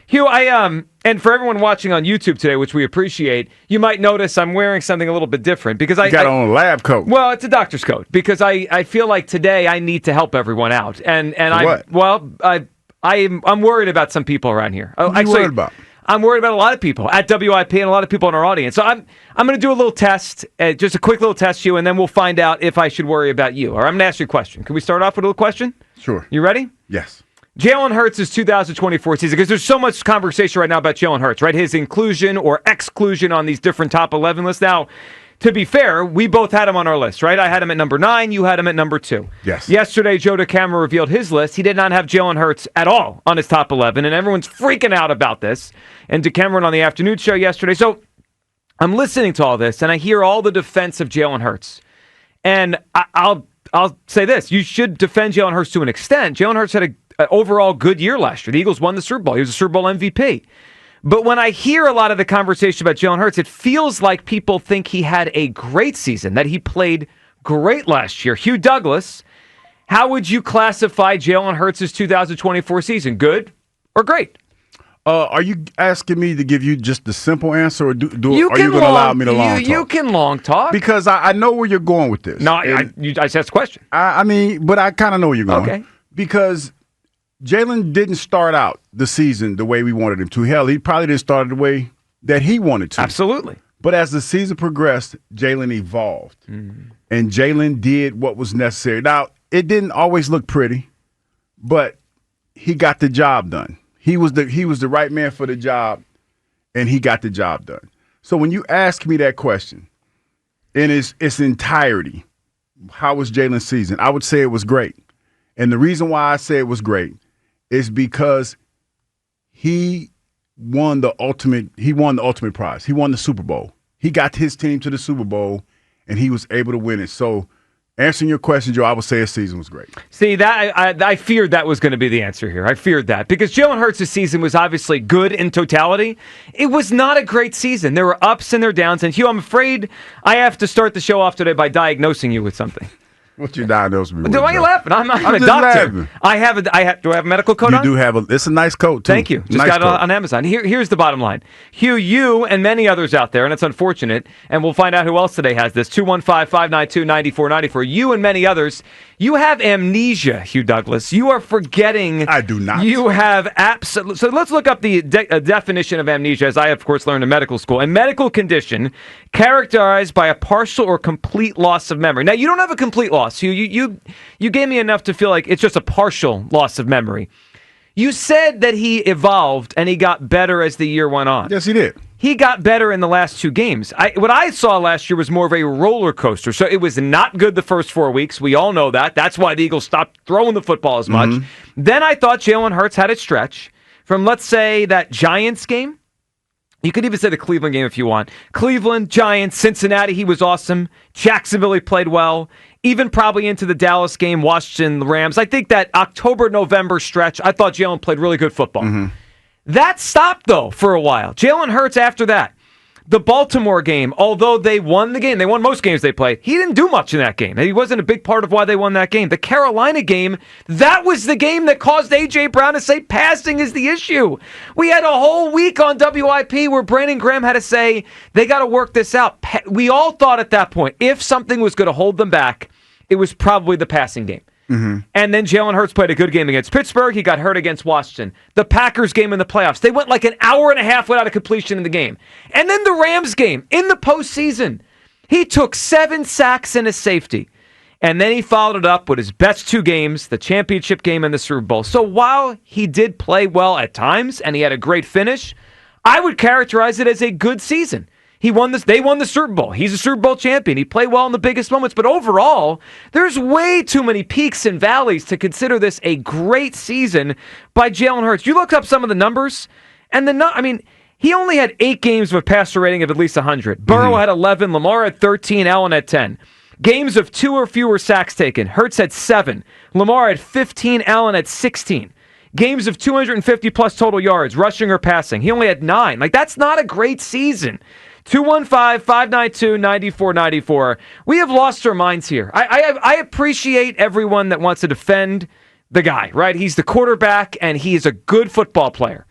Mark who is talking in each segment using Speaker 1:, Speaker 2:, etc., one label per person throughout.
Speaker 1: Hugh, and for everyone watching on YouTube today, which we appreciate, you might notice I'm wearing something a little bit different because
Speaker 2: you got on a lab coat.
Speaker 1: Well, it's a doctor's coat because I feel like today I need to help everyone out, and I'm worried about some people around here.
Speaker 2: What are you worried about?
Speaker 1: I'm worried about a lot of people at WIP and a lot of people in our audience. So I'm going to do a little test, just a quick little test, Hugh, and then we'll find out if I should worry about you. Or I'm going to ask you a question. Can we start off with a little question?
Speaker 2: Sure.
Speaker 1: You ready?
Speaker 2: Yes.
Speaker 1: Jalen Hurts' 2024 season, because there's so much conversation right now about Jalen Hurts, right? His inclusion or exclusion on these different top 11 lists. Now, to be fair, we both had him on our list, right? I had him at number 9. You had him at number 2.
Speaker 2: Yes.
Speaker 1: Yesterday, Joe DeCamera revealed his list. He did not have Jalen Hurts at all on his top 11, and everyone's freaking out about this. And DeCamera on the afternoon show yesterday. So I'm listening to all this, and I hear all the defense of Jalen Hurts. And I'll say this. You should defend Jalen Hurts to an extent. Jalen Hurts had an overall good year last year. The Eagles won the Super Bowl. He was a Super Bowl MVP. But when I hear a lot of the conversation about Jalen Hurts, it feels like people think he had a great season, that he played great last year. Hugh Douglas, how would you classify Jalen Hurts' 2024 season? Good or great?
Speaker 2: Are you asking me to give you just the simple answer, or are you going to allow me to long talk?
Speaker 1: You can long talk.
Speaker 2: Because I know where you're going with this.
Speaker 1: No, I just asked a question.
Speaker 2: But I kind of know where you're going.
Speaker 1: Okay.
Speaker 2: Because Jalen didn't start out the season the way we wanted him to. Hell, he probably didn't start the way that he wanted to.
Speaker 1: Absolutely.
Speaker 2: But as the season progressed, Jalen evolved. Mm-hmm. And Jalen did what was necessary. Now, it didn't always look pretty, but he got the job done. He was the right man for the job, and he got the job done. So when you ask me that question in its entirety, how was Jalen's season? I would say it was great. And the reason why I say it was great is because he won the ultimate prize. He won the Super Bowl. He got his team to the Super Bowl, and he was able to win it. So answering your question, Joe, I would say his season was great.
Speaker 1: See, that I feared that was going to be the answer here. I feared that because Jalen Hurts' season was obviously good in totality. It was not a great season. There were ups and there were downs. And Hugh, I'm afraid I have to start the show off today by diagnosing you with something.
Speaker 2: What's your diagnosis?
Speaker 1: Why are you laughing? I'm a
Speaker 2: just
Speaker 1: doctor.
Speaker 2: Laughing.
Speaker 1: Do I have a medical coat on?
Speaker 2: You do have it's a nice coat, too.
Speaker 1: Thank you. Just
Speaker 2: nice
Speaker 1: got it
Speaker 2: coat.
Speaker 1: on Amazon. Here's the bottom line. Hugh, you and many others out there, and it's unfortunate, and we'll find out who else today has this, 215-592-9494. You and many others, you have amnesia, Hugh Douglas. You are forgetting.
Speaker 2: I do not.
Speaker 1: You have absolute. So let's look up the definition of amnesia, as I, of course, learned in medical school. A medical condition characterized by a partial or complete loss of memory. Now, you don't have a complete loss. You gave me enough to feel like it's just a partial loss of memory. You said that he evolved and he got better as the year went on.
Speaker 2: Yes, he did.
Speaker 1: He got better in the last 2 games. What I saw last year was more of a roller coaster. So it was not good the first 4 weeks. We all know that. That's why the Eagles stopped throwing the football as much. Mm-hmm. Then I thought Jalen Hurts had it stretch from, let's say, that Giants game. You could even say the Cleveland game if you want. Cleveland, Giants, Cincinnati, he was awesome. Jacksonville, he played well. Even probably into the Dallas game, Washington, the Rams. I think that October-November stretch, I thought Jalen played really good football. Mm-hmm. That stopped, though, for a while. Jalen Hurts after that. The Baltimore game, although they won the game, they won most games they played, he didn't do much in that game. He wasn't a big part of why they won that game. The Carolina game, that was the game that caused A.J. Brown to say passing is the issue. We had a whole week on WIP where Brandon Graham had to say, they got to work this out. We all thought at that point, if something was going to hold them back, it was probably the passing game. Mm-hmm. And then Jalen Hurts played a good game against Pittsburgh. He got hurt against Washington. The Packers game in the playoffs. They went like an hour and a half without a completion in the game. And then the Rams game in the postseason. He took 7 sacks and a safety. And then he followed it up with his best 2 games, the championship game and the Super Bowl. So while he did play well at times and he had a great finish, I would characterize it as a good season. They won the Super Bowl. He's a Super Bowl champion. He played well in the biggest moments. But overall, there's way too many peaks and valleys to consider this a great season by Jalen Hurts. You look up some of the numbers, and he only had 8 games with a passer rating of at least 100. Burrow had 11. Lamar had 13. Allen had 10. Games of 2 or fewer sacks taken. Hurts had 7. Lamar had 15. Allen had 16. Games of 250-plus total yards, rushing or passing. He only had 9. That's not a great season. 215-592-9494. We have lost our minds here. I appreciate everyone that wants to defend the guy, right? He's the quarterback, and he is a good football player.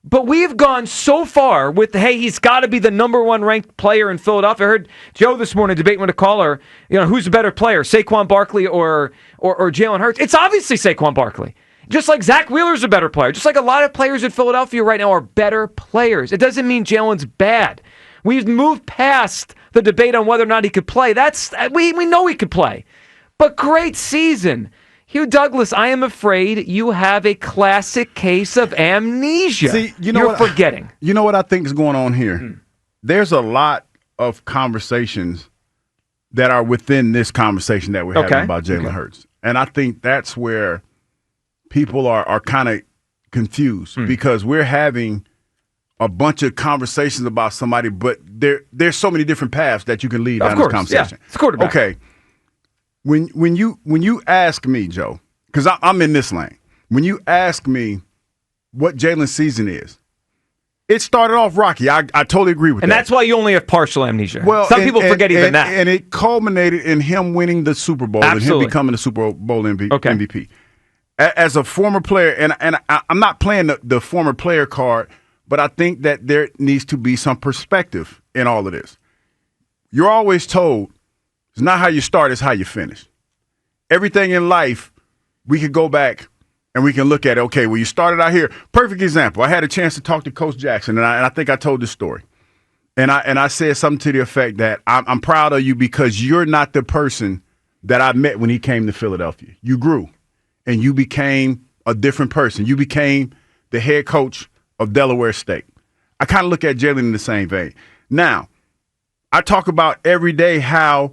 Speaker 1: But we've gone so far with, hey, he's got to be the number one ranked player in Philadelphia. I heard Joe this morning debating with a caller, who's a better player, Saquon Barkley or Jalen Hurts. It's obviously Saquon Barkley. Just like Zach Wheeler's a better player. Just like a lot of players in Philadelphia right now are better players. It doesn't mean Jalen's bad. We've moved past the debate on whether or not he could play. We know he could play. But great season. Hugh Douglas, I am afraid you have a classic case of amnesia.
Speaker 2: See,
Speaker 1: You're forgetting.
Speaker 2: You know what I think is going on here? There's a lot of conversations that are within this conversation that we're having about Jalen Hurts. And I think that's where people are kind of confused because we're having a bunch of conversations about somebody, but there's so many different paths that you can lead down this conversation.
Speaker 1: Yeah, it's quarterback.
Speaker 2: Okay. When you ask me, Joe, because I'm in this lane, when you ask me what Jalen's season is, it started off rocky. I totally agree with that.
Speaker 1: And that's why you only have partial amnesia.
Speaker 2: Well,
Speaker 1: some people forget even that.
Speaker 2: And it culminated in him winning the Super Bowl and him becoming the Super Bowl MVP. As a former player, and I'm not playing the former player card, but I think that there needs to be some perspective in all of this. You're always told, it's not how you start, it's how you finish. Everything in life, we could go back and we can look at it. Okay, well, you started out here. Perfect example. I had a chance to talk to Coach Jackson, and I think I told this story. And I said something to the effect that I'm proud of you because you're not the person that I met when he came to Philadelphia. You grew, and you became a different person. You became the head coach of Delaware State. I kind of look at Jalen in the same vein. Now, I talk about every day how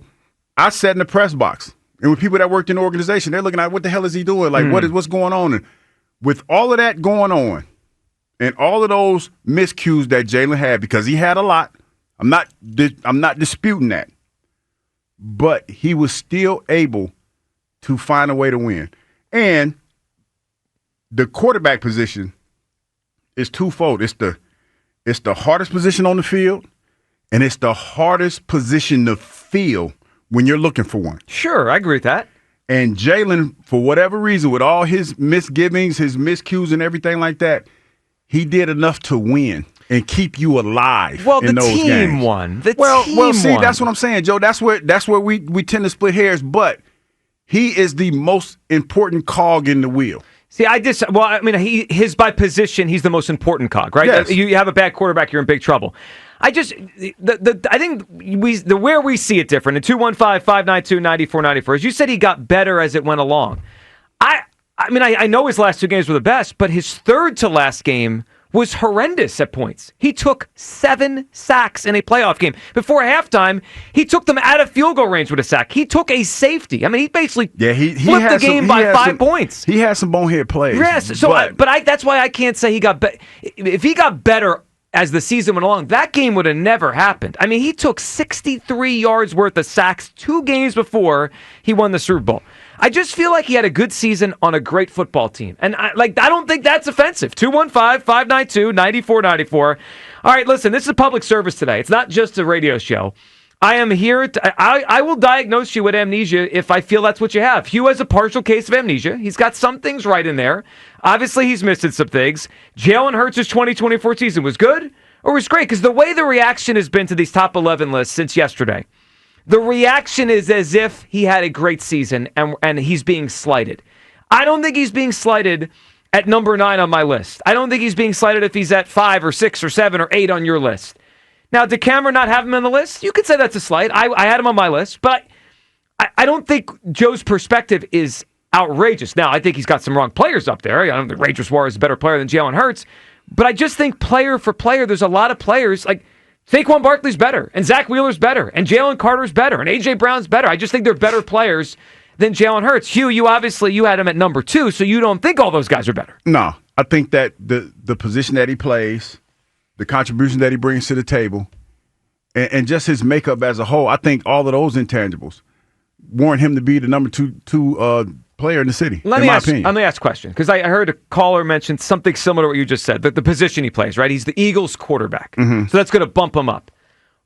Speaker 2: I sat in the press box, and with people that worked in the organization, they're looking at what the hell is he doing? Like, what's going on? And with all of that going on, and all of those miscues that Jalen had, because he had a lot, I'm not disputing that, but he was still able to find a way to win. And the quarterback position is twofold. It's the hardest position on the field, and it's the hardest position to fill when you're looking for one.
Speaker 1: Sure, I agree with that.
Speaker 2: And Jalen, for whatever reason, with all his misgivings, his miscues and everything like that, he did enough to win and keep you alive in those games.
Speaker 1: Well, the team won.
Speaker 2: Well, see, that's what I'm saying, Joe. That's where we tend to split hairs, but he is the most important cog in the wheel.
Speaker 1: See, his by position, he's the most important cog, right?
Speaker 2: Yes.
Speaker 1: You have a bad quarterback, you're in big trouble. I think where we see it different in 215-592-9494. As you said, he got better as it went along. I know his last two games were the best, but his third to last game was horrendous at points. He took 7 sacks in a playoff game. Before halftime, he took them out of field goal range with a sack. He took a safety. I mean, he basically flipped the game by 5 points.
Speaker 2: He had some bonehead plays.
Speaker 1: Yes, that's why I can't say he got better. If he got better as the season went along, that game would have never happened. I mean, he took 63 yards worth of sacks 2 games before he won the Super Bowl. I just feel like he had a good season on a great football team. And I don't think that's offensive. 215-592-9494. All right, listen, this is a public service today. It's not just a radio show. I am here. I will diagnose you with amnesia if I feel that's what you have. Hugh has a partial case of amnesia. He's got some things right in there. Obviously, he's missing some things. Jalen Hurts' 2024 season was good or was great? Because the way the reaction has been to these top 11 lists since yesterday, the reaction is as if he had a great season and he's being slighted. I don't think he's being slighted at number 9 on my list. I don't think he's being slighted if he's at 5 or 6 or 7 or 8 on your list. Now, did Cameron not have him on the list? You could say that's a slight. I had him on my list, but I don't think Joe's perspective is outrageous. Now, I think he's got some wrong players up there. I don't think Rangers Suarez is a better player than Jalen Hurts, but I just think player for player, there's a lot of players like Saquon Barkley's better, and Zach Wheeler's better, and Jalen Carter's better, and A.J. Brown's better. I just think they're better players than Jalen Hurts. Hugh, you had him at number 2, so you don't think all those guys are better.
Speaker 2: No, I think that the position that he plays, the contribution that he brings to the table, and just his makeup as a whole, I think all of those intangibles warrant him to be the number two player in the city,
Speaker 1: Let me ask a question, because I heard a caller mention something similar to what you just said, the position he plays, right? He's the Eagles quarterback, so that's going to bump him up.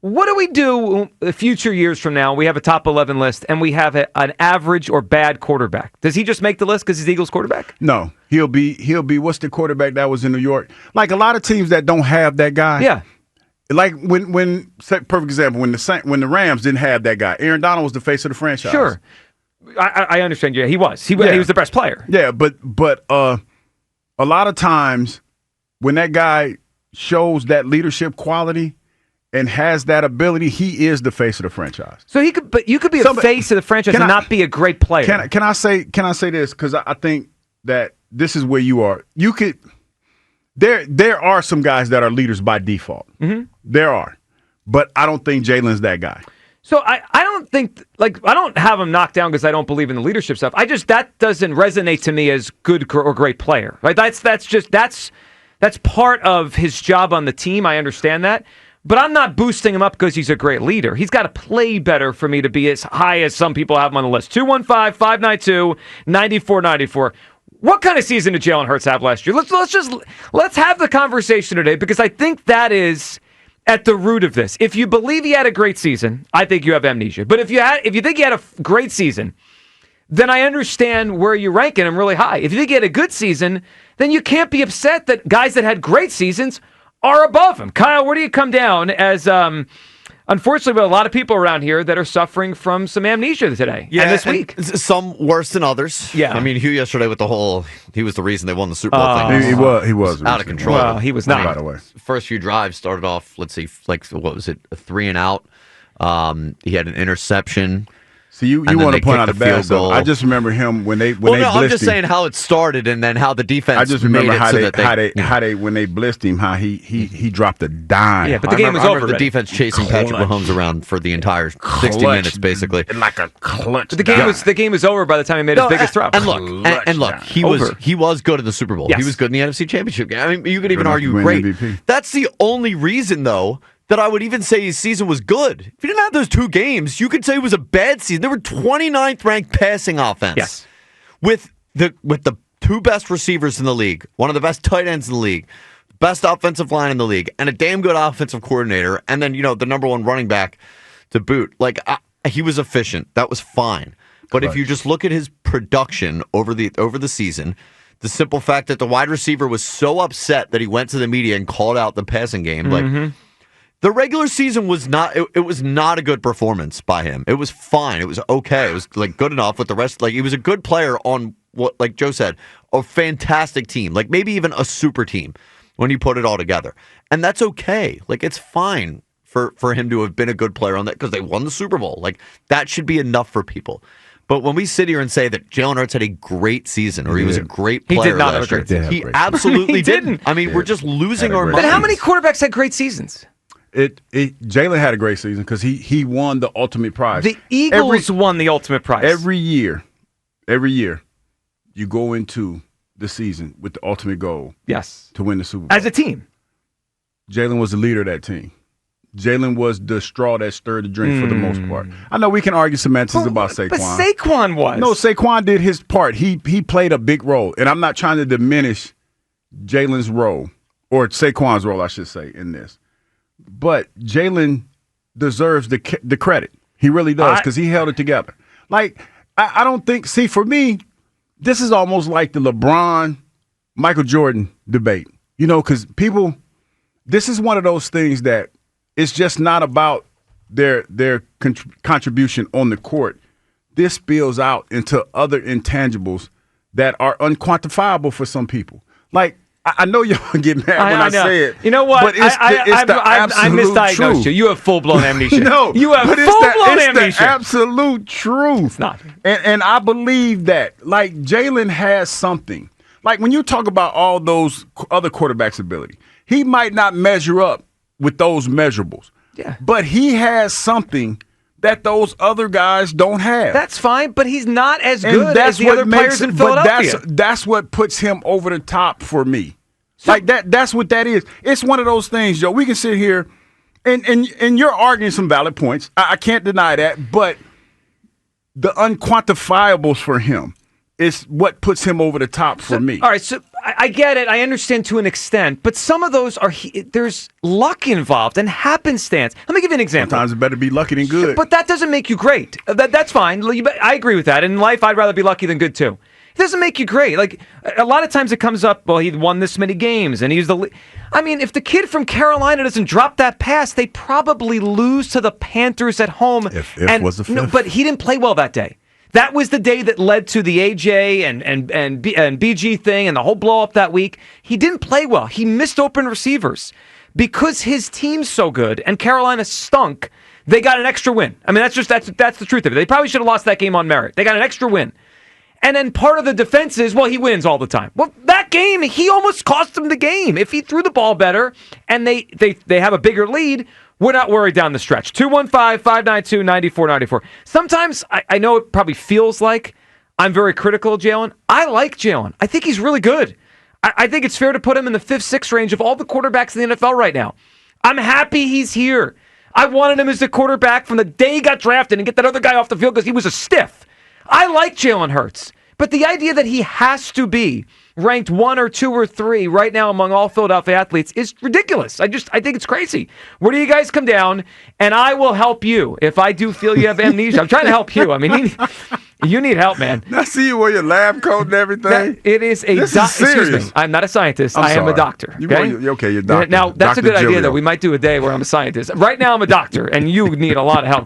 Speaker 1: What do we do future years from now? We have a top 11 list, and we have an average or bad quarterback. Does he just make the list because he's Eagles quarterback?
Speaker 2: No, he'll be. What's the quarterback that was in New York? Like a lot of teams that don't have that guy.
Speaker 1: Yeah.
Speaker 2: Like when perfect example, when the Rams didn't have that guy. Aaron Donald was the face of the franchise.
Speaker 1: Sure. I understand. Yeah, he was. He was the best player.
Speaker 2: Yeah, but a lot of times when that guy shows that leadership quality and has that ability, he is the face of the franchise.
Speaker 1: So you could be a face of the franchise and not be a great player.
Speaker 2: Can I say this? Because I think that this is where you are. You could. There are some guys that are leaders by default. Mm-hmm. There are, but I don't think Jalen's that guy.
Speaker 1: So I don't think I don't have him knocked down because I don't believe in the leadership stuff. That doesn't resonate to me as good or great player. Right? That's part of his job on the team. I understand that. But I'm not boosting him up because he's a great leader. He's got to play better for me to be as high as some people have him on the list. 215-592-9494. What kind of season did Jalen Hurts have last year? Let's have the conversation today, because I think that is at the root of this. If you believe he had a great season, I think you have amnesia. But if you think he had a great season, then I understand where you're ranking him really high. If you think he had a good season, then you can't be upset that guys that had great seasons are above him. Kyle, where do you come down as, unfortunately, we have a lot of people around here that are suffering from some amnesia today and this week.
Speaker 3: Some worse than others.
Speaker 1: Yeah.
Speaker 3: I mean, Hugh yesterday with he was the reason they won the Super Bowl thing.
Speaker 2: He was
Speaker 3: out of control.
Speaker 1: Well, he was not.
Speaker 2: By the way.
Speaker 3: First few drives started off, let's see, what was it, a 3 and out. He had an interception.
Speaker 2: So you want to point out the bad stuff. I just remember him when they blitzed him.
Speaker 3: I'm just saying how it started and then how the defense.
Speaker 2: I just remember
Speaker 3: made it
Speaker 2: how they when they blitzed him, how he dropped a dime.
Speaker 1: Yeah, but the game was over.
Speaker 3: The defense chasing Patrick Mahomes around for the entire 60 minutes, basically,
Speaker 2: like a clutch.
Speaker 1: But the game was over by the time he made his biggest throw.
Speaker 3: And look, he was good in the Super Bowl. Yes. He was good in the NFC Championship game. I mean, you could even argue great. MVP. That's the only reason, though, that I would even say his season was good. If he didn't have those 2 games, you could say it was a bad season. They were 29th ranked passing offense.
Speaker 1: Yes.
Speaker 3: With the 2 best receivers in the league, one of the best tight ends in the league, best offensive line in the league, and a damn good offensive coordinator, and then, the number 1 running back to boot. He was efficient. That was fine. But if you just look at his production over the season, the simple fact that the wide receiver was so upset that he went to the media and called out the passing game, the regular season was not. It was not a good performance by him. It was fine. It was okay. It was good enough with the rest. He was a good player on what, like Joe said, a fantastic team. Maybe even a super team when you put it all together. And that's okay. It's fine for him to have been a good player on that because they won the Super Bowl. That should be enough for people. But when we sit here and say that Jalen Hurts had a great season or he was a great player,
Speaker 1: he did not have a great season.
Speaker 3: He absolutely didn't. I mean, we're just losing our minds.
Speaker 1: But how many quarterbacks had great seasons?
Speaker 2: Jalen had a great season because he won the ultimate prize.
Speaker 1: The Eagles won the ultimate prize.
Speaker 2: Every year, you go into the season with the ultimate goal.
Speaker 1: Yes.
Speaker 2: To win the Super Bowl.
Speaker 1: As a team.
Speaker 2: Jalen was the leader of that team. Jalen was the straw that stirred the drink for the most part. I know we can argue semantics about Saquon.
Speaker 1: But Saquon was.
Speaker 2: No, Saquon did his part. He played a big role. And I'm not trying to diminish Jalen's role, or Saquon's role, I should say, in this. But Jalen deserves the credit. He really does because he held it together. I don't think – see, for me, this is almost like the LeBron, Michael Jordan debate. Because people – this is one of those things that it's just not about their contribution on the court. This spills out into other intangibles that are unquantifiable for some people. I know y'all get mad when I say it.
Speaker 1: You know what?
Speaker 2: But I
Speaker 1: misdiagnosed you. You have full-blown amnesia.
Speaker 2: No,
Speaker 1: you have full-blown amnesia.
Speaker 2: It's the absolute truth.
Speaker 1: It's not.
Speaker 2: And I believe that. Jalen has something. When you talk about all those other quarterbacks' ability, he might not measure up with those measurables.
Speaker 1: Yeah.
Speaker 2: But he has something that those other guys don't have.
Speaker 1: That's fine, but he's not as good as the other players in Philadelphia.
Speaker 2: But that's what puts him over the top for me. That's what that is. It's one of those things, Joe. We can sit here, and you're arguing some valid points. I can't deny that, but the unquantifiables for him is what puts him over the top for me.
Speaker 1: All right, so I get it. I understand to an extent, but some of those there's luck involved and happenstance. Let me give you an example.
Speaker 2: Sometimes it better be lucky than good.
Speaker 1: But that doesn't make you great. That's fine. I agree with that. In life, I'd rather be lucky than good too. It doesn't make you great. Like a lot of times it comes up, well, he won this many games and he's if the kid from Carolina doesn't drop that pass, they probably lose to the Panthers at home.
Speaker 2: If was the fifth.
Speaker 1: No, but he didn't play well that day. That was the day that led to the AJ and BG thing and the whole blow up that week. He didn't play well. He missed open receivers. Because his team's so good and Carolina stunk, they got an extra win. I mean, that's the truth of it. They probably should have lost that game on merit. They got an extra win. And then part of the defense is, well, he wins all the time. Well, that game, he almost cost them the game. If he threw the ball better and they have a bigger lead, we're not worried down the stretch. 215-592-9494. Sometimes I know it probably feels like I'm very critical of Jalen. I like Jalen. I think he's really good. I think it's fair to put him in the 5th, 6th range of all the quarterbacks in the NFL right now. I'm happy he's here. I wanted him as the quarterback from the day he got drafted and get that other guy off the field because he was a stiff. I like Jalen Hurts. But the idea that he has to be ranked 1 or 2 or 3 right now among all Philadelphia athletes is ridiculous. I think it's crazy. Where do you guys come down? And I will help you if I do feel you have amnesia. I'm trying to help you. I mean, you need help, man.
Speaker 2: I see you wear your lab coat and everything.
Speaker 1: It is a excuse me. I'm not a scientist. I am a doctor. Okay,
Speaker 2: you're a doctor.
Speaker 1: Now, that's
Speaker 2: Dr.
Speaker 1: a good idea,
Speaker 2: Giulio.
Speaker 1: though. We might do a day where I'm a scientist. Right now, I'm a doctor, and you need a lot of help.